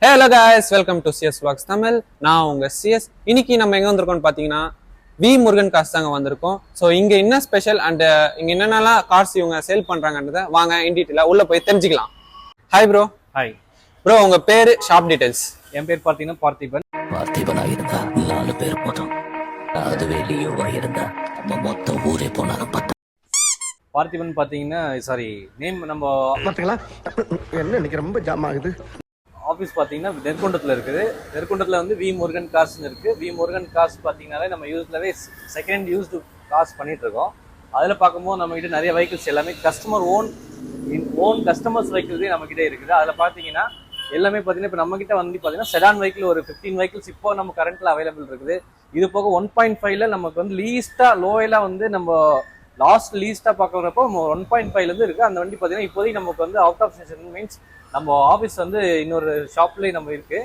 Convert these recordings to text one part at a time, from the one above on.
Hello guys, welcome to CS Vlogs Tamil. நான் உங்க CS. இன்னைக்கு நம்ம எங்க வந்திருக்கோம்னு பாத்தீங்கன்னா வி முருகன் கார்ஸ் தாங்க வந்திருக்கோம். ஸோ இங்க என்ன ஸ்பெஷல் அண்ட் இங்க என்னென்னலாம் கார்ஸ் இவங்க சேல் பண்றாங்கன்றத வாங்க இன் டீட்டெயிலா உள்ள போய் தெரிஞ்சுக்கலாம். Hi bro. ஹாய் ப்ரோ, உங்க பேரு, ஷாப் டீடைல்ஸ். என் பேர் பார்த்தீங்கன்னா பார்த்திபனா இருந்தா 4 பேர் போதும். அதுவே லியோவா இருந்தா நம்ம மொத்த ஊரே போனாலும் பத்து. பார்த்திபன் பார்த்தீங்கன்னா நேம் நம்ம பாத்தீங்களா என்ன இன்னைக்கு ரொம்ப ஜாம் ஆகுது. ஆஃபீஸ் பார்த்தீங்கன்னா நெற்குண்டத்தில் இருக்குது. நெற்குண்டத்தில் வந்து வி முருகன் கார்ஸ்னு இருக்குது. வி முருகன் கார்ஸ் பார்த்தீங்கன்னாலே நம்ம யூஸ்லவே செகண்ட் யூஸ்டு கார்ஸ் பண்ணிட்டு இருக்கோம். அதில் பார்க்கும்போது நம்மகிட்ட நிறைய வெஹிக்கிள்ஸ் எல்லாமே கஸ்டமர் ஓன் கஸ்டமர்ஸ் வெஹிக்கிள்ஸே நம்மகிட்ட இருக்குது. அதில் பார்த்தீங்கன்னா எல்லாமே பார்த்தீங்கன்னா இப்போ நம்மகிட்ட வந்து பார்த்தீங்கன்னா செடான் வெஹிக்கிள் ஒரு 15 வெஹிக்கிள்ஸ் இப்போ நம்ம கரண்ட்டில் அவைலபிள் இருக்குது. இது போக 1.5ல நமக்கு வந்து லோயெல்லாம் வந்து நம்ம லாஸ்ட் லீஸ்ட்டாக பார்க்குறப்போ 1.5லேருந்து இருக்குது. அந்த வண்டி பார்த்தீங்கன்னா இப்போதைக்கு நமக்கு வந்து அவுட் ஆஃப் ஸ்டேஷன் மீன்ஸ் நம்ம ஆஃபீஸ் வந்து இன்னொரு ஷாப்லேயே நம்ம இருக்குது.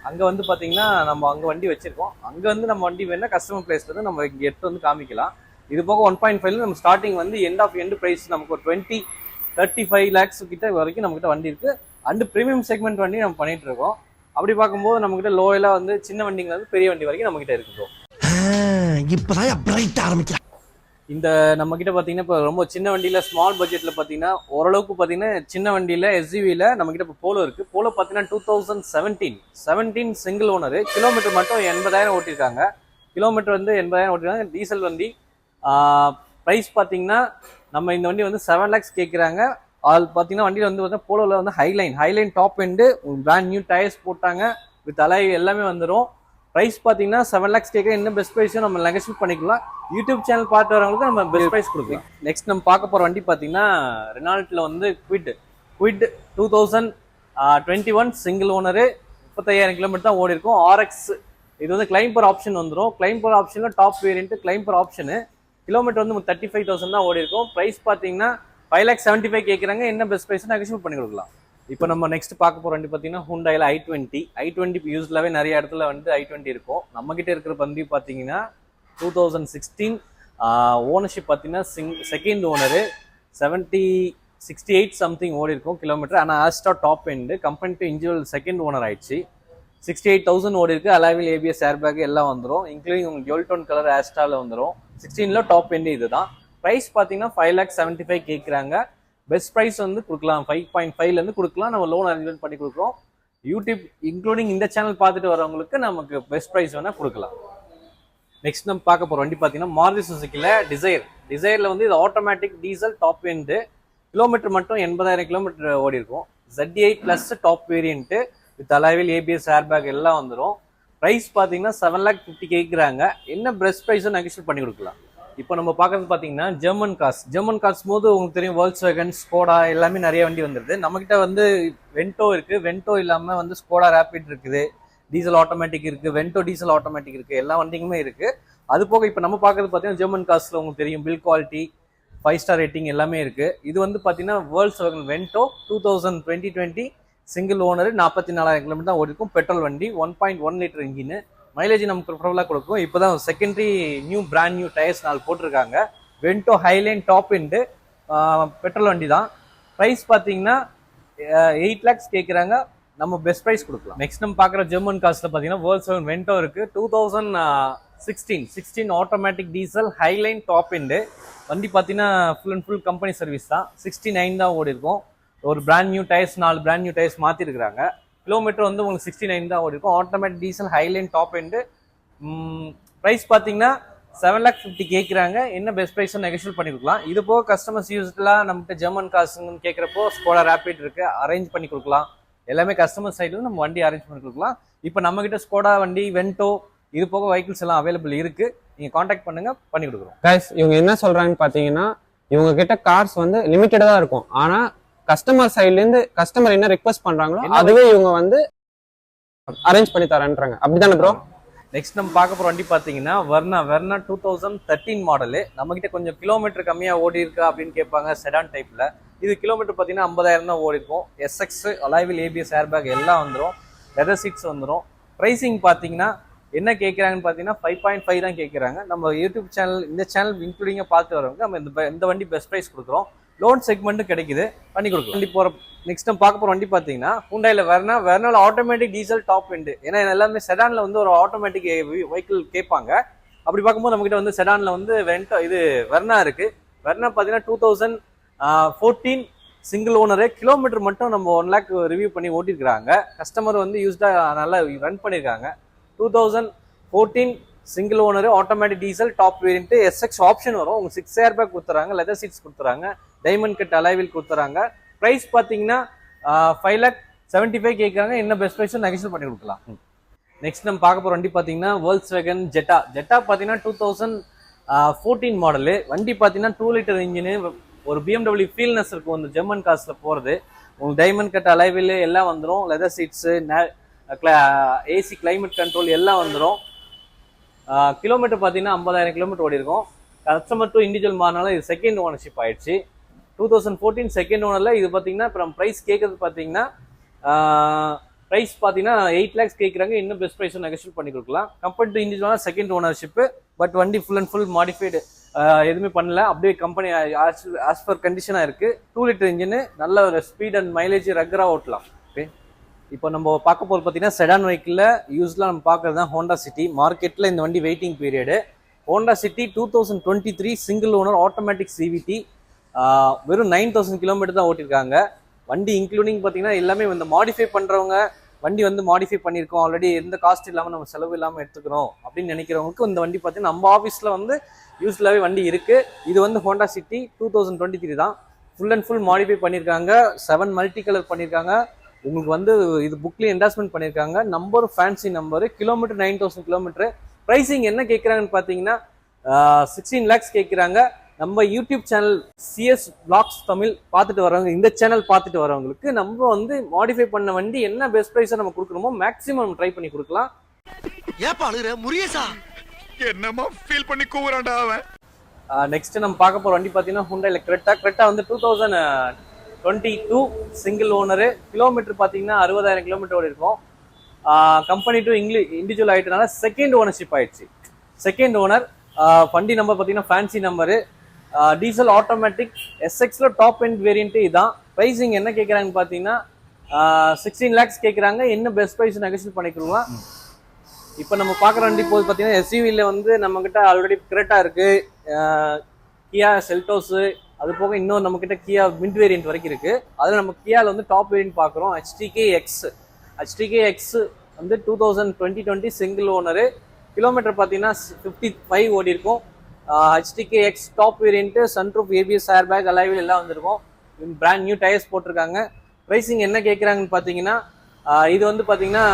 அங்கே வந்து பார்த்தீங்கன்னா நம்ம அங்கே வண்டி வச்சுருக்கோம். அங்கே வந்து நம்ம வண்டி வேணால் கஸ்டமர் பிளேஸ்லேருந்து நம்ம இங்கே எடுத்து வந்து காமிக்கலாம். இது போக 1.5ல நம்ம ஸ்டார்டிங் வந்து எண்ட் ப்ரைஸ் நமக்கு ஒரு 20-35 lakhs கிட்ட வரைக்கும் நம்மகிட்ட வண்டி இருக்குது. அண்டு ப்ரீமியம் செக்மெண்ட் வண்டி நம்ம பண்ணிட்டு இருக்கோம். அப்படி பார்க்கும்போது நம்மகிட்ட லோயெல்லாம் வந்து சின்ன வண்டிங்க வந்து பெரிய வண்டி வரைக்கும் நம்மகிட்ட இருக்குது. இப்பதான் பிரைட் ஆரம்பிக்கிறேன். இந்த நம்ம கிட்ட பாத்தீங்கன்னா இப்போ ரொம்ப சின்ன வண்டியில ஸ்மால் பட்ஜெட்ல பாத்தீங்கன்னா ஓரளவுக்கு பாத்தீங்கன்னா சின்ன வண்டியில எஸ்யூவில நம்ம கிட்ட இப்போ போலோ இருக்கு. போலோ பாத்தீங்கன்னா 2017 சிங்கிள் ஓனர். கிலோமீட்டர் மட்டும் 80,000 ஓட்டிருக்காங்க. கிலோமீட்டர் வந்து 80,000 ஓட்டிருக்காங்க. டீசல் வண்டி. ப்ரைஸ் பாத்தீங்கன்னா நம்ம இந்த வண்டி வந்து 7 lakhs கேட்குறாங்க. அது பாத்தீங்கன்னா வண்டியில வந்து போலோல வந்து highline top end brand new tyres போட்டாங்க வித் அலை எல்லாமே வந்துடும். ப்ரைஸ் பார்த்தீங்கன்னா 7 lakhs கேட்க என்ன பெஸ்ட் ப்ரைஸும் நம்ம நெகோஷியேட் பண்ணிக்கலாம். யூடியூப் சேனல் பார்த்து வரவங்களுக்கு நம்ம பெஸ்ட் ப்ரைஸ் கொடுக்கலாம். நெக்ஸ்ட் நம்ம பார்க்க போகிற வண்டி பார்த்தீங்கன்னா ரெனால்ட்டில் வந்து குவிட் 2021 சிங்கிள் ஓனரு. 35,000 கிலோமீட்டர் தான் ஓடி இருக்கும். ஆர்எக்ஸ் இது வந்து கிளைம் பர் ஆப்ஷன் வந்துடும். கிளைம் பர் ஆப்ஷனில் top variant claim per option. Kilometre வந்து 35,000 தான் ஓடி இருக்கும். ப்ரைஸ் பார்த்தீங்கன்னா 5,75,000 கேட்குறாங்க. என்ன பெஸ்ட் ப்ரைஸ் நெகோஷியேட் பண்ணி கொடுக்கலாம். இப்போ நம்ம நெக்ஸ்ட் பார்க்க போகிற வண்டி பார்த்தீங்கன்னா ஹுண்டாயில் i20 யூஸ்லாவே நிறைய இடத்துல வந்து i20 இருக்கும். நம்மகிட்ட இருக்கிற வண்டி பார்த்தீங்கன்னா 2016 ஓனர்ஷிப் பார்த்தீங்கன்னா செகண்ட் ஓனரு. 68 சம்திங் ஓடி இருக்கும் கிலோமீட்டர். ஆனால் Asta top end company to individual second owner ஆயிடுச்சு. 68,000 ஓடி இருக்கு. அலாவில் ஏபிஎஸ் ஏர் பேக் எல்லாம் வந்துடும். இன்க்ளூடிங் உங்களுக்கு ஜுவல் கலர் ஆஸ்டாவில் வந்துடும். 16ல டாப் எண்டு இதுதான். ப்ரைஸ் பார்த்தீங்கன்னா 5,75,000 கேட்குறாங்க. பெஸ்ட் ப்ரைஸ் வந்து கொடுக்கலாம். 5.5லேருந்து கொடுக்கலாம். நம்ம லோன் அரேஞ்ச்மெண்ட் பண்ணி கொடுக்குறோம். யூடியூப் இன்க்ளூடிங் இந்த சேனல் பார்த்துட்டு வரவங்களுக்கு நமக்கு பெஸ்ட் ப்ரைஸ் வேணால் கொடுக்கலாம். நெக்ஸ்ட் நம்ம பார்க்க போகிற வண்டி பார்த்தீங்கன்னா மாருதி சுசுக்கியில் டிசைரில் வந்து இது automatic diesel top end. Kilometre மட்டும் 80,000 கிலோமீட்டர் ஓடி இருக்கும். ZDI plus top variant with alloy wheel ABS air bag எல்லாம் வந்துடும். ப்ரைஸ் பார்த்தீங்கன்னா 7,50,000 கேட்குறாங்க. என்ன பெஸ்ட் ப்ரைஸும் நெகோஷியேட் பண்ணி கொடுக்கலாம். இப்போ நம்ம பார்க்கறது பார்த்தீங்கன்னா ஜெர்மன் கார்ஸ் போது உங்களுக்கு தெரியும் Volkswagen, ஸ்கோடா எல்லாமே நிறைய வண்டி வந்துருது. நம்மகிட்ட வந்து வென்டோ இருக்கு. வென்டோ இல்லாமல் வந்து ஸ்கோடா ரேபிட் இருக்குது. டீசல் ஆட்டோமேட்டிக் இருக்கு. வென்டோ டீசல் ஆட்டோமேட்டிக் இருக்கு. எல்லா வண்டிங்களுமே இருக்கு. அது போக இப்போ நம்ம பார்க்கறது பார்த்தீங்கன்னா ஜெர்மன் கார்ஸ்ல உங்களுக்கு தெரியும் பில் குவாலிட்டி 5 ஸ்டார் ரேட்டிங் எல்லாமே இருக்கு. இது வந்து பார்த்தீங்கன்னா Volkswagen Vento 2020 single owner. 44,000 kilometre தான் ஓடி இருக்கும். பெட்ரோல் வண்டி. 1.1 லிட்டர் இன்ஜின். மைலேஜ் நமக்கு ப்ரிஃபரபுளாக கொடுக்கும். இப்போ தான் செகண்டரி பிராண்ட் நியூ டயர்ஸ் 4 போட்டிருக்காங்க. Vento highline top end petrol வண்டி தான். ப்ரைஸ் பார்த்தீங்கன்னா 8 lakhs கேட்குறாங்க. நம்ம பெஸ்ட் ப்ரைஸ் கொடுக்கலாம். நெக்ஸ்ட் நம்ம பார்க்குற ஜெர்மன் கார்ஸில் பார்த்தீங்கன்னா Volkswagen வென்டோ இருக்குது. 2016 automatic diesel Highline top end வண்டி பார்த்தீங்கன்னா ஃபுல் கம்பெனி சர்வீஸ் தான். 69 தான் ஓடி இருக்கும். ஒரு brand new tyres 4 brand new tyres மாற்றிருக்கிறாங்க. கிலோமீட்டர் வந்து உங்களுக்கு 69 தான் ஓடி இருக்கும். Automatic diesel Highline top end. Price பார்த்தீங்கன்னா 7,50,000 கேட்குறாங்க. என்ன பெஸ்ட் ப்ரைஸும் நெகோஷியேட் பண்ணி கொடுக்கலாம். இது போக கஸ்டமர்ஸ் யூஸ்லாம் நம்மகிட்ட ஜெர்மன் கார்ஸ்ன்னு கேட்குறப்போ ஸ்கோடா ரேபிட் இருக்கு. அரேஞ்ச் பண்ணி கொடுக்கலாம். எல்லாமே கஸ்டமர் சைடில் நம்ம வண்டி அரேஞ்ச் பண்ணி கொடுக்கலாம். இப்போ நம்மகிட்ட ஸ்கோடா வண்டி வென்டோ இது போக வெஹிக்கிள்ஸ் எல்லாம் அவைலபிள் இருக்கு. நீங்க கான்டாக்ட் பண்ணுங்க, பண்ணி கொடுக்குறோம். கைஸ், இவங்க என்ன சொல்றாங்கன்னு பார்த்தீங்கன்னா இவங்க கிட்ட கார்ஸ் வந்து லிமிட்டடாக தான் இருக்கும். ஆனால் கஸ்டமர் சைட்லேருந்து கஸ்டமர் என்ன ரிக்வெஸ்ட் பண்றாங்களோ அதுவே இவங்க வந்து அரேஞ்ச் பண்ணி தரேன்றாங்க. அப்படிதானே ப்ரோ? நெக்ஸ்ட் நம்ம பார்க்க போற வண்டி பார்த்தீங்கன்னா வெர்னா 2013 மாடலு. நம்மகிட்ட கொஞ்சம் கிலோமீட்டர் கம்மியாக ஓடி இருக்கா அப்படின்னு கேட்பாங்க. செடான் டைப்ல இது கிலோமீட்டர் பார்த்தீங்கன்னா 50,000 தான் ஓடி இருக்கும். SX அலாவில் ஏபிஎஸ் ஏர் பேக் எல்லாம் வந்துடும். லெதர் சீட்ஸ் வந்துடும். ப்ரைஸிங் பார்த்தீங்கன்னா என்ன கேட்குறாங்கன்னு பார்த்தீங்கன்னா 5.5 தான் கேட்குறாங்க. நம்ம யூடியூப் சேனல் இந்த சேனல் இன்க்ளூடிங்காக பார்த்து வரவங்க நம்ம இந்த வண்டி பெஸ்ட் ப்ரைஸ் கொடுக்குறோம். லோன் செக்மெண்ட்டும் கிடைக்குது, பண்ணி கொடுக்கலாம். வண்டி போகிற நெக்ஸ்ட் நம்ம பார்க்க போகிற வண்டி பார்த்தீங்கன்னா ஹுண்டாயில் வெர்னால ஆட்டோமேட்டிக் டீசல் டாப் எண்டு. ஏன்னா எல்லாமே செடானில் வந்து ஒரு ஆட்டோமேட்டிக் வெஹிக்கிள் கேட்பாங்க. அப்படி பார்க்கும்போது நம்மகிட்ட வந்து செடானில் வந்து இது வெர்னா இருக்குது. வெர்னா பார்த்தீங்கன்னா 2014 சிங்கிள் ஓனரு. கிலோமீட்டர் மட்டும் நம்ம 1 lakh ரிவ்யூ பண்ணி ஓட்டிருக்கிறாங்க. கஸ்டமர் வந்து யூஸ்டாக நல்லா ரன் பண்ணியிருக்காங்க. 2014 single owner automatic diesel top variant SX option வரும். உங்களுக்கு 6 airbag கொடுத்துறாங்க, லெதர் சீட்ஸ் கொடுத்துறாங்க, டைமண்ட் கட் அலைவில் கொடுத்துறாங்க. ப்ரைஸ் பார்த்தீங்கன்னா 5,75,000 கேட்குறாங்க. என்ன பெஸ்ட் ப்ரைஸும் நெகோஷியேட் பண்ணி கொடுக்கலாம். நெக்ஸ்ட் நம்ம பார்க்க போகிற வண்டி பார்த்தீங்கன்னா Volkswagen Jetta. ஜெட்டா பார்த்தீங்கன்னா 2014 மாடலு. வண்டி பார்த்தீங்கன்னா 2 liter இன்ஜினு, ஒரு BMW ஃபீல்னஸ் இருக்கும் அந்த ஜெர்மன் காசில் போகிறது. உங்களுக்கு டைமண்ட் கட் அலைவில் எல்லாம் வந்துடும், leather seats, AC climate control எல்லாம் வந்துடும். கிலோமீட்டர் பார்த்தீங்கன்னா 50,000 கிலோமீட்டர் ஓடி இருக்கும். கஸ்டமர் டு இண்டிவிஜுவல் மாறினால இது செகண்ட் ஓனர்ஷிப் ஆயிடுச்சு. 2014 செகண்ட் ஓனரில் இது பார்த்தீங்கன்னா இப்போ நம்ம ப்ரைஸ் கேட்கறது பார்த்தீங்கன்னா ப்ரைஸ் பார்த்தீங்கன்னா 8 lakhs கேட்குறாங்க. இன்னும் பெஸ்ட் ப்ரைஸும் நெகோஷியேட் பண்ணி கொடுக்கலாம். கம்பேர்ட் டு இண்டிவிஜுவலாக செகண்ட் ஓனர்ஷிப்பு. பட் வண்டி ஃபுல் அண்ட் ஃபுல் மாடிஃபைடு, எதுவுமே பண்ணல, அப்படியே கம்பெனி ஆஸ் பர் கண்டிஷனாக இருக்குது. 2 liter இன்ஜினு, நல்ல ஒரு ஸ்பீட் அண்ட் மைலேஜ் ரெக்கராக ஓட்டலாம். ஓகே, இப்போ நம்ம பார்க்க போகிறது பார்த்தீங்கன்னா செடான் வெஹிக்கிளில் யூஸ்லாம் நம்ம பார்க்குறது தான் ஹோண்டா சிட்டி. மார்க்கெட்டில் இந்த வண்டி waiting period. Honda city 2023 single owner automatic CVT. வெறும் 9,000 கிலோமீட்டர் தான் ஓட்டிருக்காங்க. வண்டி இன்க்ளூடிங் பார்த்தீங்கன்னா எல்லாமே இந்த மாடிஃபை பண்ணுறவங்க, வண்டி வந்து மாடிஃபை பண்ணியிருக்கோம் ஆல்ரெடி, எந்த காஸ்ட் இல்லாமல் நம்ம செலவு இல்லாமல் எடுத்துக்கிறோம் அப்படின்னு நினைக்கிறவங்களுக்கு இந்த வண்டி பார்த்தீங்கன்னா நம்ம ஆஃபீஸில் வந்து யூஸ்ஃபுல்லாகவே வண்டி இருக்குது. இது வந்து ஹோண்டா சிட்டி 2023 தான். ஃபுல் அண்ட் ஃபுல் மாடிஃபை பண்ணியிருக்காங்க. 7 மல்டி கலர் பண்ணியிருக்காங்க. உங்களுக்கு வந்து இது புக்லேயே என்டாஸ்மெண்ட் பண்ணியிருக்காங்க. Number fancy number. Kilometre 9,000 kilometre. Pricing என்ன கேட்குறாங்கன்னு பார்த்தீங்கன்னா 16 lakhs கேட்குறாங்க. நம்ம YouTube channel CS Vlogs Tamil பார்த்துட்டு வரவங்க, இந்த சேனல் பார்த்துட்டு வரவங்களுக்கு நம்ம வந்து மாடிஃபை பண்ண வண்டி என்ன பெஸ்ட் ப்ரைஸாக நம்ம கொடுக்குறோமோ மேக்ஸிமம் நம்ம ட்ரை பண்ணி கொடுக்கலாம். ஏப்பா அழுகுற முரியசா? என்னமா ஃபீல் பண்ணி கூவுறான்டா அவன். நெக்ஸ்ட் நம்ம பார்க்க போகிற வண்டி பார்த்தீங்கன்னா ஹுண்டாயில் கிரெட்டா வந்து 2022 சிங்கிள் ஓனரு. கிலோமீட்டர் பார்த்தீங்கன்னா 60,000 கிலோமீட்டர் ஓடி இருக்கும். கம்பெனி டு இண்டிவிஜுவல் ஆகிட்டனால செகண்ட் ஓனர்ஷிப் ஆயிடுச்சு. Second owner. வண்டி நம்பர் பார்த்தீங்கன்னா ஃபேன்சி நம்பரு. டீசல் ஆட்டோமேட்டிக் எஸ்எக்ஸில் டாப் எண்ட் வேரியன்ட்டு இதுதான். ப்ரைஸிங் என்ன கேட்குறாங்கன்னு பார்த்தீங்கன்னா 16 lakhs கேட்குறாங்க. என்ன பெஸ்ட் ப்ரைஸ் நெகோஷியேட் பண்ணிக்கலாம். இப்போ நம்ம பார்க்குற வண்டி போது பார்த்தீங்கன்னா எஸ்யூவியில் வந்து நம்மக்கிட்ட ஆல்ரெடி கிரெட்டா இருக்குது, கியா செல்டோஸு, அது போக இன்னும் நம்மக்கிட்ட கியா மிட் வேரியன்ட் வரைக்கும் இருக்குது. அதில் நம்ம கியாவில் வந்து டாப் வேரியன்ட் பார்க்குறோம். HTK X வந்து 2020 சிங்கிள் ஓனரு. கிலோமீட்டர் பார்த்தீங்கன்னா 55 ஓடி இருக்கும். HTK X top variant, sunroof, ABS, airbag, alloy wheel எல்லாம் வந்திருக்கும். பிராண்ட் நியூ டயர்ஸ் போட்டிருக்காங்க. ப்ரைஸிங் என்ன கேட்குறாங்கன்னு பார்த்தீங்கன்னா இது வந்து பார்த்தீங்கன்னா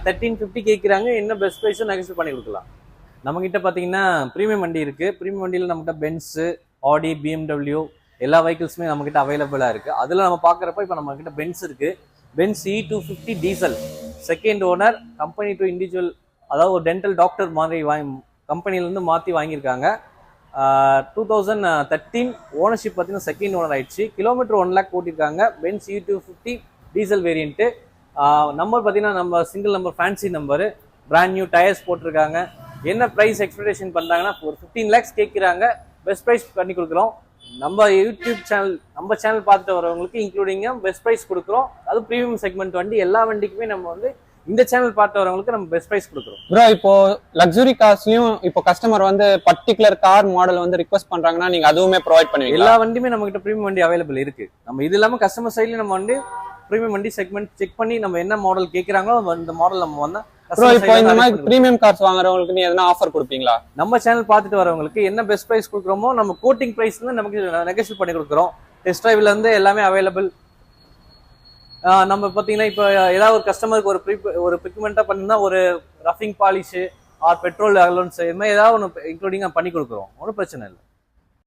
1350 கேட்குறாங்க. என்ன பெஸ்ட் ப்ரைஸும் நெகோஷியேட் பண்ணி கொடுக்கலாம். நம்மகிட்ட பார்த்தீங்கன்னா ப்ரீமியம் வண்டி இருக்குது. ப்ரீமியம் வண்டியில் நம்மகிட்ட பென்ஸு, ஆடி, BMW எல்லா வெஹிக்கிள்ஸுமே நம்மகிட்ட அவைலபிளாக இருக்குது. அதில் நம்ம பார்க்குறப்ப இப்போ நம்மகிட்ட பென்ஸ் இருக்குது. Benz E250 diesel second owner. Company to individual, அதாவது ஒரு டென்டல் டாக்டர் மாதிரி கம்பெனிலேருந்து மாற்றி வாங்கியிருக்காங்க. 2013 ஓனர்ஷிப் பார்த்தீங்கன்னா செகண்ட் ஓனர் ஆயிடுச்சு. கிலோமீட்டர் 1 lakh ஓட்டிருக்காங்க. Benz E250 diesel variant. Number பார்த்தீங்கன்னா நம்ம single number fancy number. Brand new tyres போட்டிருக்காங்க. என்ன ப்ரைஸ் எக்ஸ்பெக்டேஷன் பண்ணுறாங்கன்னா ஒரு 15 lakhs கேட்குறாங்க. பெஸ்ட் ப்ரைஸ் பண்ணி கொடுக்குறோம். நம்ம யூடியூப் சேனல், நம்ம சேனல் பார்த்துட்டு வரவங்களுக்கு இன்க்ளூடிங்காக பெஸ்ட் ப்ரைஸ் கொடுக்குறோம். அது ப்ரீமியம் செக்மெண்ட் வண்டி. எல்லா வண்டிக்குமே நம்ம வந்து இந்த சேனல் பார்த்து வரவங்களுக்கு நம்ம பெஸ்ட் ப்ரைஸ் கொடுக்குறோம். ப்ரோ, இப்போ லக்ஸுரி கார்ஸ்லயும் இப்போ கஸ்டமர் வந்து பர்டிகுலர் கார் மாடல் வந்து ரிக்வெஸ்ட் பண்றாங்கன்னா நீங்க அதுவுமே ப்ரொவைட் பண்ணுவீங்க? எல்லா வண்டியுமே நம்ம கிட்ட ப்ரீமியம் வண்டி அவைலபிள் இருக்கு. நம்ம இது இல்லாம கஸ்டமர் சைட்ல நம்ம வந்து ப்ரீமியம் வண்டி செக்மெண்ட் செக் பண்ணி நம்ம என்ன மாடல் கேட்கறாங்களோ அந்த மாடல் நம்ம வந்து இப்போ இந்த மாதிரி பிரீமியம் கார்ஸ் வாங்குறவங்களுக்கு நீ எதனா ஆஃபர் கொடுப்பீங்களா? நம்ம சேனல் பார்த்துட்டு வரவங்களுக்கு என்ன பெஸ்ட் பிரைஸ் கொடுக்குறோமோ நம்ம கோட்டிங் பிரைஸ் வந்து நமக்கு நெகோஷியேட் பண்ணி கொடுக்குறோம். டெஸ்ட் டிரைவ்ல இருந்து எல்லாமே அவைலபிள். நம்ம பார்த்தீங்கன்னா இப்போ ஏதாவது ஒரு கஸ்டமருக்கு ஒரு பிக்மெண்ட்டாக பண்ணினா ஒரு ரஃபிங் பாலிஷு ஆர் பெட்ரோல் அலோன்ஸ் இது மாதிரி ஏதாவது ஒன்று இன்க்ளூடிங்காக பண்ணி கொடுக்குறோம். ஒன்றும் பிரச்சனை இல்லை.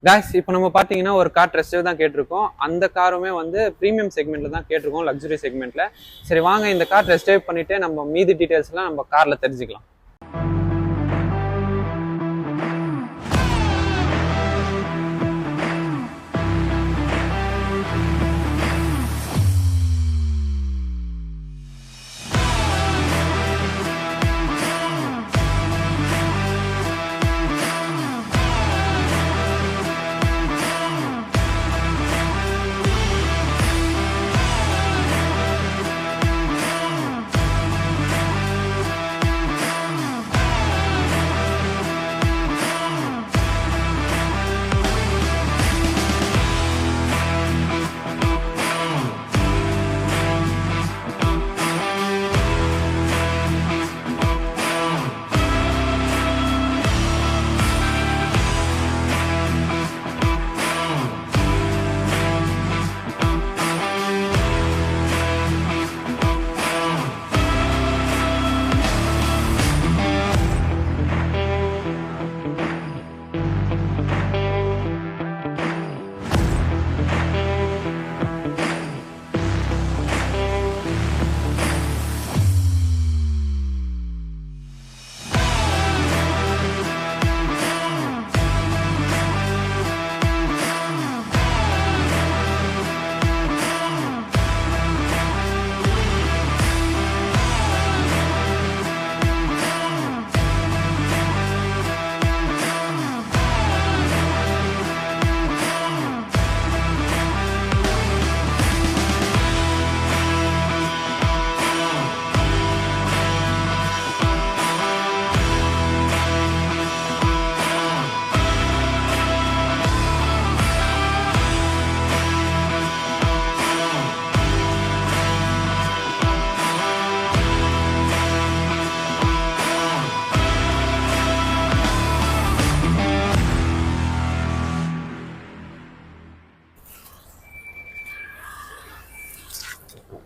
காய்ஸ், இப்போ நம்ம பார்த்தீங்கன்னா ஒரு கார் டெஸ்ட் தான் கேட்டிருக்கோம். அந்த காருமே வந்து ப்ரீமியம் செக்மெண்ட்ல தான் கேட்டிருக்கோம், லக்ஸுரி செக்மெண்ட்ல. சரி வாங்க இந்த கார் டெஸ்ட் ட்ரைவ் பண்ணிட்டு நம்ம மீதி டீடைல்ஸ்லாம் நம்ம கார்ல தெரிஞ்சுக்கலாம்.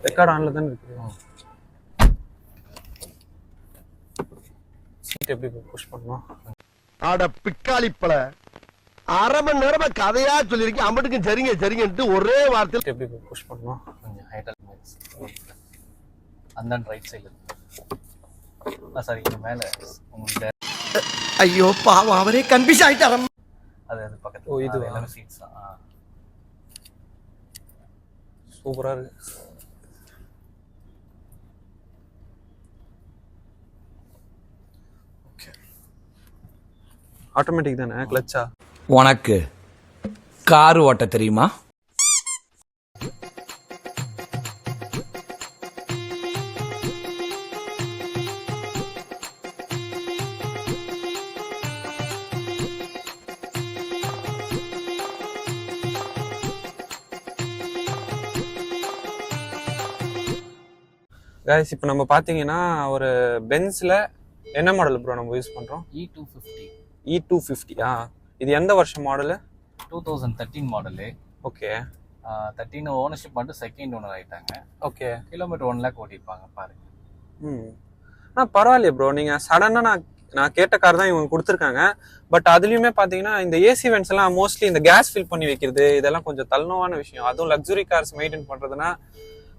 ரெக்கார்ட் ஆன்ல தான் இருக்கு. சீட் எப்படி புஷ் பண்ணோம்? ஆட பிக்காளிப்பல 1/2 மணி நேரமா கதையா சொல்லிருக்கேன். அம்பட்டுக்கும் சரிங்க சரிங்கன்ட்டு ஒரே வார்த்தையில் எப்படி புஷ் பண்ணோம்? கொஞ்சம் ஹைட்டல் அந்த ரைட் சைடுல சாரி இங்க மேல உங்களுக்கு ஐயோ பாவம் அவரே கன்ஃபியூஸ் ஆயிட்டாரு. அது அது பக்கத்துல. ஓ இது எல்லாமே சீட்ஸ் தான். சூப்பரா இருக்கு. ஓகே ஆட்டோமேட்டிக் தானே கிளட்சா? உனக்கு கார் ஓட்ட தெரியுமா? गाइस இப்போ நம்ம பாத்தீங்கன்னா ஒரு பென்ஸ்ல என்ன மாடல் ப்ரோ நம்ம யூஸ் பண்றோம்? E250. E250 இது எந்த வருஷம் மாடல்? 2013 மாடல். ஓகே 13 ஓனர்ஷிப் மட்டும் செகண்ட் ஓனர் ஆயிட்டாங்க. ஓகே கிலோமீட்டர் 1 லேக் ஓட்டிருப்பாங்க பாருங்க. பரவாயில்லையே ப்ரோ. நீங்க சடனா நான் கேட்ட கார் தான் இவங்க கொடுத்துருக்காங்க. பட் அதுலயுமே பாத்தீங்கன்னா இந்த ஏசி வென்ட்ஸ் எல்லாம் மோஸ்ட்லி இந்த கேஸ் ஃபில் பண்ணி வைக்கிறது இதெல்லாம் கொஞ்சம் தள்ளுவான விஷயம். அதுவும் லக்ஸுரி கார்ஸ் மெயின்டைன் பண்றதுன்னா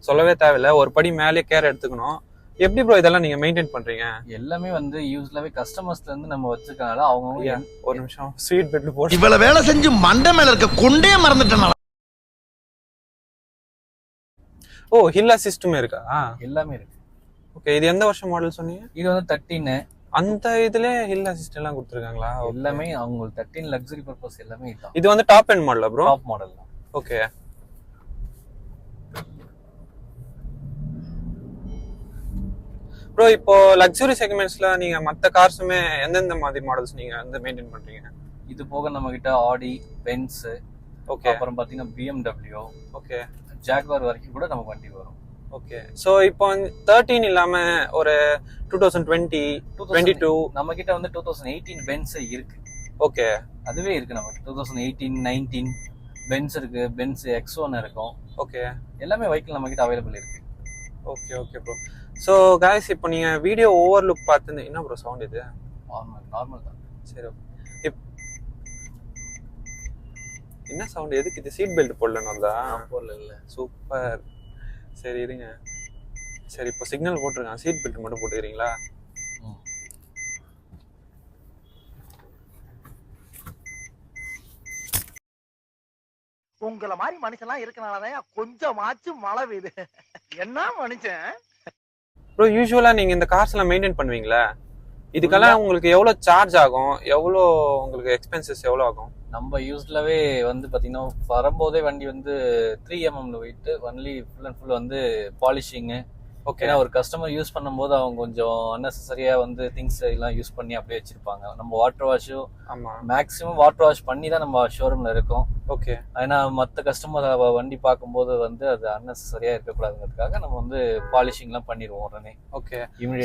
சொல்லவே தேவையில்லை, ஒரு படி மேலே கேர் எடுத்துக்கணும். எப்படி ப்ரோ இதெல்லாம் நீங்க மெயின்டைன் பண்றீங்க? எல்லாமே வந்து யூஸ்லாவே கஸ்டமர்ஸ்ல இருந்து நம்ம வச்சிருக்கனால அவங்க ஒரு நிமிஷம் ஸ்வீட் பெட்ல போட்டு இவ்வளவு வேலை செஞ்சு மண்டை மேல இருக்க கொண்டே மறந்துட்டேன். ஓ ஹில் அசிஸ்டுமே இருக்கா? எல்லாமே இருக்கு. ஓகே இது எந்த வருஷம் மாடல் சொன்னீங்க? இது வந்து 13. அந்த இதுல ஹில் அசிஸ்ட் எல்லாம் கொடுத்துருக்காங்களா? எல்லாமே அவங்க 13 லக்ஸரி பர்பஸ் எல்லாமே இதான். இது வந்து டாப் எண்ட் மாடலா ப்ரோ? டாப் மாடல் தான். ஓகே ப்ரோ இப்போ லக்ஸுரி செக்மெண்ட்ஸ்ல நீங்க மத்த கார்ஸுமே எந்தெந்த மாதிரி மாடல்ஸ் நீங்க வந்து மெயின்டைன் பண்றீங்க? இது போக நம்ம கிட்ட ஆடி, பென்ஸ், ஓகே அப்புறம் பாத்தீங்கன்னா BMW, ஓகே ஜாக்வார் வரைக்கும் கூட நமக்கு வண்டி வரும். ஓகே சோ இப்போ 13 இல்லாம ஒரு 2020 22 நம்ம கிட்ட வந்து 2018 பென்ஸ் இருக்கு. ஓகே அதுவே இருக்கு நமக்கு. 2018 19 பென்ஸ் இருக்கு, பென்ஸ் X1 இருக்கும். ஓகே எல்லாமே வெஹிக்கிள் நம்ம கிட்ட அவைலபிள் இருக்கு. Okay okay bro. So guys இப்போ நீங்கள் வீடியோ ஓவர்லுக் பார்த்து என்ன ப்ரோ சவுண்ட் இது? நார்மல் தான். சரி என்ன சவுண்ட்? எதுக்கு இது? சீட் பெல்ட் போடலன்னு வந்தா? போடல இல்ல. சூப்பர். சரி இருங்க. சரி இப்போ சிக்னல் போட்டிருக்கான், சீட் பெல்ட் மட்டும் போட்டுக்கிறீங்களா? உங்கள மாதிரி மனுஷன்லாம் இருக்கனாலதான் கொஞ்சமாச்சும் மழை பெய்யுது. என்ன மனுஷன் ப்ரோ யூஸ்வலா நீங்க இந்த கார்ஸ் எல்லாம் மெயின்டைன் பண்ணுவீங்களா? இதுக்கெல்லாம் உங்களுக்கு எவ்வளவு சார்ஜ் ஆகும்? எவ்வளோ உங்களுக்கு எக்ஸ்பென்சஸ் எவ்வளோ ஆகும்? நம்ம யூஸ்லாவே வந்து பாத்தீங்கன்னா வரும்போதே வண்டி வந்து 3mm weight only full and full வந்து பாலிஷிங்கு. ஓகே ஒரு கஸ்டமர் யூஸ் பண்ணும்போது அவங்க கொஞ்சம் அன்னெசரியா வந்து திங்ஸ் எல்லாம் யூஸ் பண்ணி அப்படியே வச்சிருப்பாங்க. நம்ம வாட்டர் வாஷும் மேக்ஸிமம் வாட்டர் வாஷ் பண்ணி தான் நம்ம ஷோரூம்ல இருக்கோம். ஓகே ஏன்னா மற்ற கஸ்டமர் வண்டி பார்க்கும்போது வந்து அது அன்னெசரியா இருக்கக்கூடாதுங்கிறதுக்காக நம்ம வந்து பாலிஷிங் எல்லாம் பண்ணிடுவோம் உடனே. ஓகே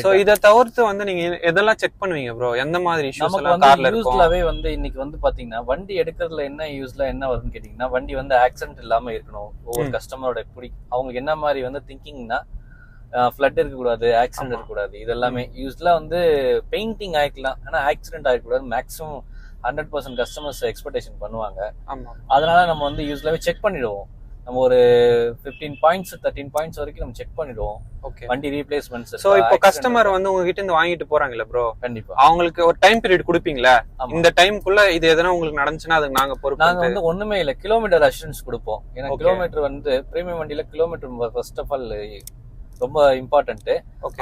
சோ இத தவிர்த்து வந்து நீங்க எதெல்லாம் செக் பண்ணுவீங்க ப்ரோ? எந்த மாதிரி இஷ்யூஸ் எல்லாம் கார்ல இருக்கும்? யூஸ்லாவே வந்து இன்னைக்கு வந்து பாத்தீங்கன்னா வண்டி எடுக்கிறதுல என்ன யூஸ்ல என்ன வருதுன்னு கேட்டீங்கன்னா வண்டி வந்து ஆக்சிடென்ட் இல்லாம இருக்கணும். ஒவ்வொரு கஸ்டமரோட அவங்களுக்கு என்ன மாதிரி வந்து திங்கிங்னா ஃப்ளட் இருக்கக்கூடாது, ஆக்சிடென்ட் இருக்கக்கூடாது. இது எல்லாமே யூஸ்வலா வந்து பெயிண்டிங் ஆயிக்கலாம், ஆனா ஆக்சிடென்ட் ஆகக்கூடாது. மேக்ஸிமம் 100% கஸ்டமர்ஸ் எக்ஸ்பெக்டேஷன் பண்ணுவாங்க. அதனால நம்ம வந்து யூஸ்வலாவே செக் பண்ணிடுவோம். நம்ம ஒரு 15 பாயிண்ட்ஸ் 13 பாயிண்ட்ஸ் வரைக்கும் நம்ம செக் பண்ணிடுவோம். ஓகே வண்டி ரீப்ளேஸ்மெண்ட்ஸ். சோ இப்போ கஸ்டமர் வந்து உங்ககிட்ட இருந்து வாங்கிட்டு போறாங்கல்ல ப்ரோ, கண்டிப்பா அவங்களுக்கு ஒரு டைம் பீரியட் கொடுப்பீங்களா? இந்த டைம்க்குள்ள இது எதனா உங்களுக்கு நடந்துச்சுன்னா அதுக்கு நாங்க பொறுப்பு. நாங்க வந்து ஒண்ணுமே இல்ல, கிலோமீட்டர் அஷூரன்ஸ் கொடுப்போம். ஏன்னா கிலோமீட்டர் வந்து பிரீமியம் வண்டியில கிலோமீட்டர் ஃபர்ஸ்ட் ஆஃப் ஆல் ரொம்ப இம்பார்ட்டன்ட்.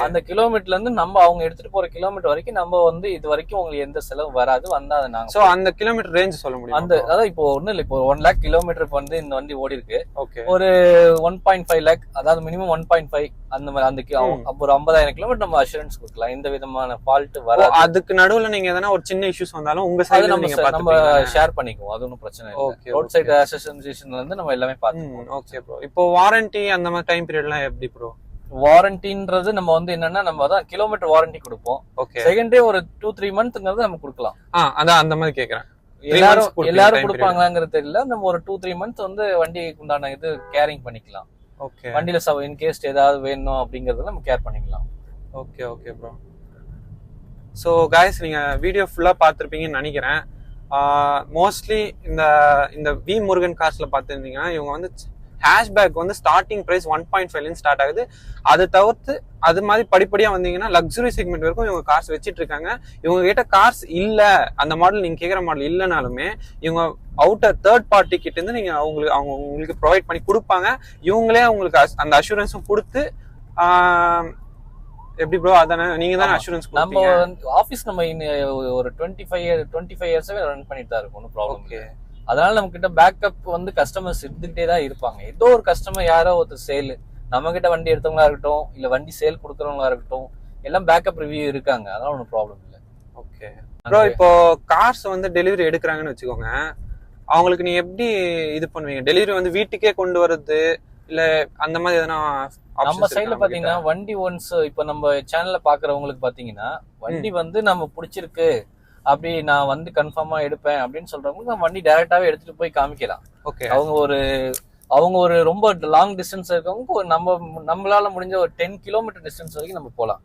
அந்த கிலோமீட்டர்ல இருந்து நம்ம அவங்க எடுத்துட்டு போற கிலோமீட்டர் வரைக்கும் நம்ம வந்து இது வரைக்கும் உங்களுக்கு எந்த செலவு வராது. வந்தா அதை நாங்க சோ அந்த கிலோமீட்டர் ரேஞ்ச் சொல்ல முடியும்? அந்த அதாவது இப்போ ஒண்ணு இல்ல, இப்போ 1 லேக் கிலோமீட்டருக்கு வந்து இந்த வண்டி ஓடி இருக்கு. ஓகே ஒரு 1.5 லேக், அதாவது மினிமம் 1.5 அந்த மாதிரி அந்த அப்போ ஒரு 50,000 கிலோமீட்டர் நம்ம அஷூரன்ஸ் கொடுக்கலாம். எந்த விதமான ஃபால்ட் வராது. அதுக்கு நடுவுல நீங்க எதனா ஒரு சின்ன இஷ்யூஸ் வந்தாலும் உங்க சைடுல நம்ம ஷேர் பண்ணிக்குவோம். அது ஒன்றும் பிரச்சனை இல்லை. ரோட் சைடு அசோசியேஷன்ல இருந்து நம்ம எல்லாமே பார்த்துக்குவோம். Okay bro. இப்போ வாரண்டி அந்த மாதிரி டைம் பீரியட்லாம் எப்படி ப்ரோ? வாரண்டின்றது நம்ம வந்து என்னன்னா நம்ம தான் கிலோமீட்டர் வாரண்டி கொடுப்போம். ஓகே செகண்ட் டே ஒரு 2-3 மந்த்ங்கிறது நம்ம கொடுக்கலாம். அதான் அந்த மாதிரி கேக்குறேன். எல்லாரும் கொடுப்பாங்களாங்கிறது தெரியல. நம்ம ஒரு 2-3 மந்த்ஸ் வந்து வண்டிக்கு உண்டான இது கேரிங் பண்ணிக்கலாம். ஓகே வண்டியில இன்கேஸ் ஏதாவது வேணும் அப்படிங்கறத நம்ம கேர் பண்ணிக்கலாம். Okay okay bro. So guys நீங்கள் வீடியோ ஃபுல்லாக பார்த்துருப்பீங்கன்னு நினைக்கிறேன். மோஸ்ட்லி இந்த வி முருகன் கார்ஸில் பார்த்துருந்தீங்கன்னா இவங்க வந்து ஹேஷ்பேக் வந்து ஸ்டார்டிங் ப்ரைஸ் 1.5 ஸ்டார்ட் ஆகுது. அதை தவிர்த்து அது மாதிரி படிப்படியாக வந்தீங்கன்னா லக்ஸுரி செக்மெண்ட் வரைக்கும் இவங்க கார்ஸ் வச்சுட்டு இருக்காங்க. இவங்க கிட்ட கார்ஸ் இல்லை, அந்த மாடல் நீங்கள் கேட்குற மாடல் இல்லைனாலுமே இவங்க அவுட்டர் தேர்ட் பார்ட்டி கிட்ட இருந்து நீங்கள் அவங்க உங்களுக்கு ப்ரொவைட் பண்ணி கொடுப்பாங்க. இவங்களே அவங்களுக்கு அந்த அஷூரன்ஸும் கொடுத்து எப்படி ப்ரோ அதானே நீங்க தான் அஷூரன்ஸ் நம்ம ஆபீஸ் நம்ம ஒரு 25 இயர்ஸாவே ரன் பண்ணிட்டு தான் இருக்கும், ப்ராப்ளம் இல்லை. அதனால நம்ம கிட்ட பேக்கப் வந்து கஸ்டமர்ஸ் இருந்துகிட்டே தான் இருப்பாங்க. ஏதோ ஒரு கஸ்டமர் யாரோ ஒருத்தர் சேல் நம்ம கிட்ட வண்டி எடுத்தவங்களா இருக்கட்டும், இல்ல வண்டி சேல் கொடுக்கறவங்களா இருக்கட்டும், எல்லாம் பேக்கப் ரிவ்யூ இருக்காங்க. அதனால ஒன்றும் ப்ராப்ளம் இல்லை. Okay bro. இப்போ கார்ஸ் வந்து டெலிவரி எடுக்கிறாங்கன்னு வச்சுக்கோங்க, அவங்களுக்கு நீ எப்படி இது பண்ணுவீங்க? டெலிவரி வந்து வீட்டுக்கே கொண்டு வர்றது இல்ல அந்த மாதிரி எதனா? நம்ம சைட்ல பாத்தீங்கன்னா வண்டி ஒன்ஸ் இப்ப நம்ம சேனல்ல பாக்குறவங்களுக்கு பாத்தீங்கன்னா வண்டி வந்து நம்ம பிடிச்சிருக்கு அப்படி நான் வந்து கன்ஃபார்மா எடுப்பேன் அப்படின்னு சொல்றவங்களுக்கு நம்ம வண்டி டைரக்டாவே எடுத்துட்டு போய் காமிக்கலாம். ஓகே. அவங்க ஒரு ரொம்ப லாங் டிஸ்டன்ஸ் இருக்கவங்க நம்மளால முடிஞ்ச ஒரு 10 கிலோமீட்டர் டிஸ்டன்ஸ் வரைக்கும் நம்ம போலாம்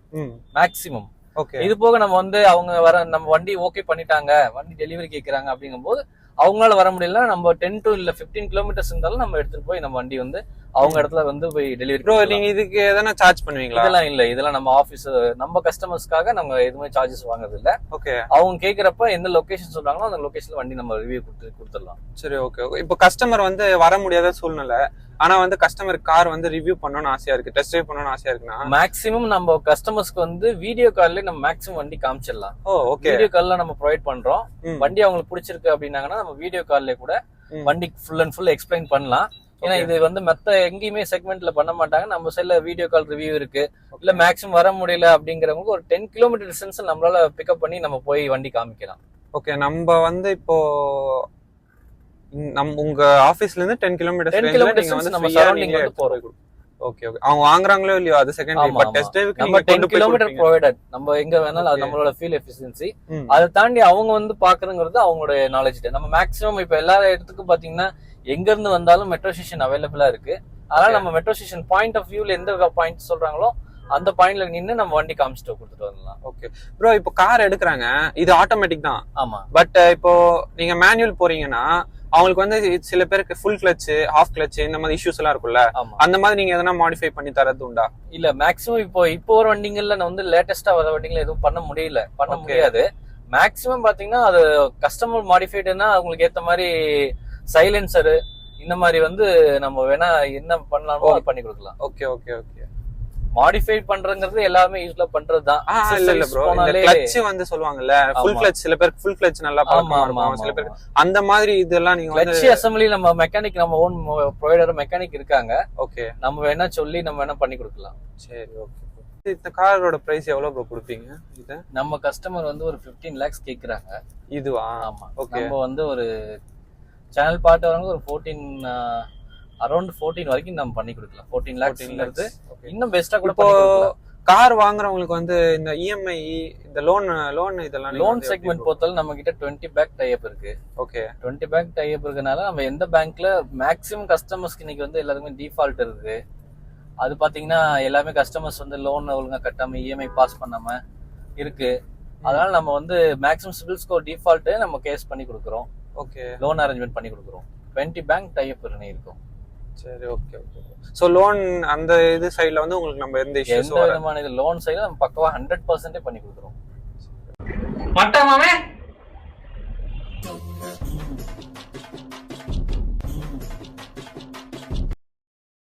மேக்சிமம். ஓகே. இது போக நம்ம வந்து அவங்க நம்ம வண்டி ஓகே பண்ணிட்டாங்க, வண்டி டெலிவரி கேட்கறாங்க அப்படிங்கும் போது அவங்களால வர முடியல, நம்ம 10 to 15 கிலோமீட்டர்ஸ் இருந்தாலும் நம்ம எடுத்துட்டு போய் நம்ம வண்டி வந்து அவங்க இடத்துல வந்து போய் டெலிவரி. ப்ரோ நீங்க இதுக்கு எதனா சார்ஜ் பண்ணுவீங்களா? இதெல்லாம் இல்ல, இதெல்லாம் நம்ம ஆபீஸ் நம்ம கஸ்டமர்ஸ்க்காக நம்ம எதுவுமே சார்ஜஸ் வாங்குறது இல்ல. ஓகே. அவங்க கேக்குறப்ப எந்த லொகேஷன் சொல்றாங்களோ அந்த லொகேஷன்ல வண்டி நம்ம ரிவ்யூ கொடுத்துடலாம். சரி ஓகே ஓகே. இப்போ கஸ்டமர் வந்து வர முடியாத சூழ்நிலை, ஆனா வந்து கஸ்டமர் கார் வந்து ரிவ்யூ பண்ணணும்னு ஆசையா இருக்கு, டெஸ்ட் டிரைவ் பண்ணணும்னு ஆசையா இருக்குன்னா மேக்ஸிமம் நம்ம கஸ்டமர்ஸ்க்கு வந்து வீடியோ கால்ல நம்ம மேக்ஸிமம் வண்டி காமிச்சிடலாம். ஓகே. வீடியோ கால்ல நம்ம ப்ரொவைட் பண்றோம். வண்டி அவங்களுக்கு பிடிச்சிருக்கு அப்படின்னாங்கன்னா நம்ம வீடியோ கால்ல கூட வண்டி ஃபுல் அண்ட் ஃபுல் எக்ஸ்பிளைன் பண்ணலாம். ஏன்னா இது வந்து மத்த எங்கேயுமே செக்மெண்ட்ல பண்ண மாட்டாங்க. நம்ம சைட்ல வீடியோ கால் ரிவ்யூ இருக்கு. இல்ல மேக்ஸிமம் வர முடியல அப்படிங்கிறவங்க ஒரு 10 கிலோமீட்டர் டிஸ்டன்ஸ் நம்மளால பிக்கப் பண்ணி நம்ம போய் வண்டி காமிக்கலாம். ஓகே. நம்ம வந்து இப்போ உங்க ஆபீஸ்ல இருந்து 10 கிலோமீட்டர் நம்ம சரௌண்டிங்ல வந்து போறோம். Okay okay. அவங்க வாங்குறாங்களோ இல்லையோ அது செகண்டரி, பட் டெஸ்ட் டிரைவுக்கு நம்ம 10 கிலோமீட்டர் ப்ரொவைடட். நம்ம எங்க வேணாலும் அது நம்மளோட ஃபியூல் எஃபிஷியன்சி. அதை தாண்டி அவங்க வந்து பாக்குறங்கிறது அவங்களோட நாலேஜ். நம்ம மேக்ஸிமம் இப்ப எல்லா இடத்துக்கும் பாத்தீங்கன்னா எங்க இருந்து வந்தாலும் மெட்ரோ ஸ்டேஷன் அவைலபிளா இருக்கு. அதனால நம்ம மெட்ரோ ஸ்டேஷன் பாயிண்ட் ஆஃப் வியூல எந்த பாயிண்ட் சொல்றாங்களோ அந்த பாயிண்ட்ல நின்று நம்ம வண்டி காமிச்சிட்டு கொடுத்துட்டு வரலாம். Okay bro. இப்போ கார் எடுக்கிறாங்க, இது ஆட்டோமேட்டிக் தான். ஆமா. பட் இப்போ நீங்க மேனுவல் போறீங்கன்னா அவங்களுக்கு வந்து சில பேருக்கு ஃபுல் கிளட்ச், ஹாஃப் கிளட்ச் இந்த மாதிரி இஷ்யூஸ் எல்லாம் இருக்கும்ல, அந்த மாதிரி நீங்க எதனா மாடிஃபை பண்ணி தரது உண்டா? இல்ல மேக்ஸிமம் இப்போ ஒரு வண்டிங்கள்ல வந்து லேட்டஸ்டா வர வண்டிங்கள எதுவும் பண்ண முடியாது. மேக்ஸிமம் பாத்தீங்கன்னா அது கஸ்டமர் மாடிஃபைடுன்னா அவங்களுக்கு ஏத்த மாதிரி சைலன்சரு இந்த மாதிரி வந்து நம்ம வேணா என்ன பண்ணலாமோ அது பண்ணி கொடுக்கலாம். Okay okay okay. மாடிஃபை பண்றதுங்கிறது எல்லாமே யூஸ்ல பண்றதுதான். இல்ல ப்ரோ, இந்த கிளட்ச் வந்து சொல்லுவாங்கல்ல ஃபுல் கிளட்ச், சில பேருக்கு ஃபுல் கிளட்ச் நல்லா பழக்கமா இருக்கும், சில பேருக்கு அந்த மாதிரி இதெல்லாம் நீங்க கிளட்ச் அசெம்பிளி நம்ம மெக்கானிக், நம்ம ஓன் ப்ரொவைடர் மெக்கானிக் இருக்காங்க. ஓகே. நம்ம வேணா சொல்லி நம்ம வேணா பண்ணி கொடுக்கலாம். சரி ஓகே. இந்த காரோட பிரைஸ் எவ்வளவு ப்ரோ கொடுப்பீங்க? இது நம்ம கஸ்டமர் வந்து ஒரு 15 lakhs கேக்குறாங்க. இதுவா? ஆமா. ஓகே. நம்ம வந்து ஒரு சேனல் பார்ட் வரவங்க ஒரு 14 வரைக்கும் நம்ம பண்ணி கொடுக்கலாம். 14 lakhs இன்னும் பெஸ்டா கூட பண்ணி கொடுக்கலாம். கார் வாங்குறவங்களுக்கு வந்து இந்த இஎம்ஐ, இந்த லோன் இதெல்லாம் லோன் செக்மெண்ட் பொறுத்தவரை நம்ம கிட்ட 20 பேக் டைப் இருக்கு. ஓகே. 20 பேக் டைப் இருக்கனால நம்ம எந்த பேங்க்ல மேக்ஸிமம் கஸ்டமர்ஸ்க்கு இன்னைக்கு வந்து எல்லாருமே டிஃபால்ட் இருக்கு. அது பாத்தீங்கன்னா எல்லாமே கஸ்டமர்ஸ் வந்து லோன் ஒழுங்கா கட்டாம இஎம்ஐ பாஸ் பண்ணாம இருக்கு. அதனால நம்ம வந்து மேக்ஸிமம் சிபில் ஸ்கோர் டிஃபால்ட் நம்ம கேஸ் பண்ணி கொடுக்குறோம். ஓகே. லோன் அரேஞ்ச்மெண்ட் பண்ணி கொடுக்குறோம். 20 பேங்க் டைப் இருக்கும். சரி ஓகே ஓகே. சோ லோன் அந்த இது சைடுல வந்து உங்களுக்கு நம்ம எந்த இஷ்யூஸ் எந்த விதமான லோன் சைடுல நம்ம பக்கவா 100% பண்ணி கொடுக்குறோம். மட்டமாவே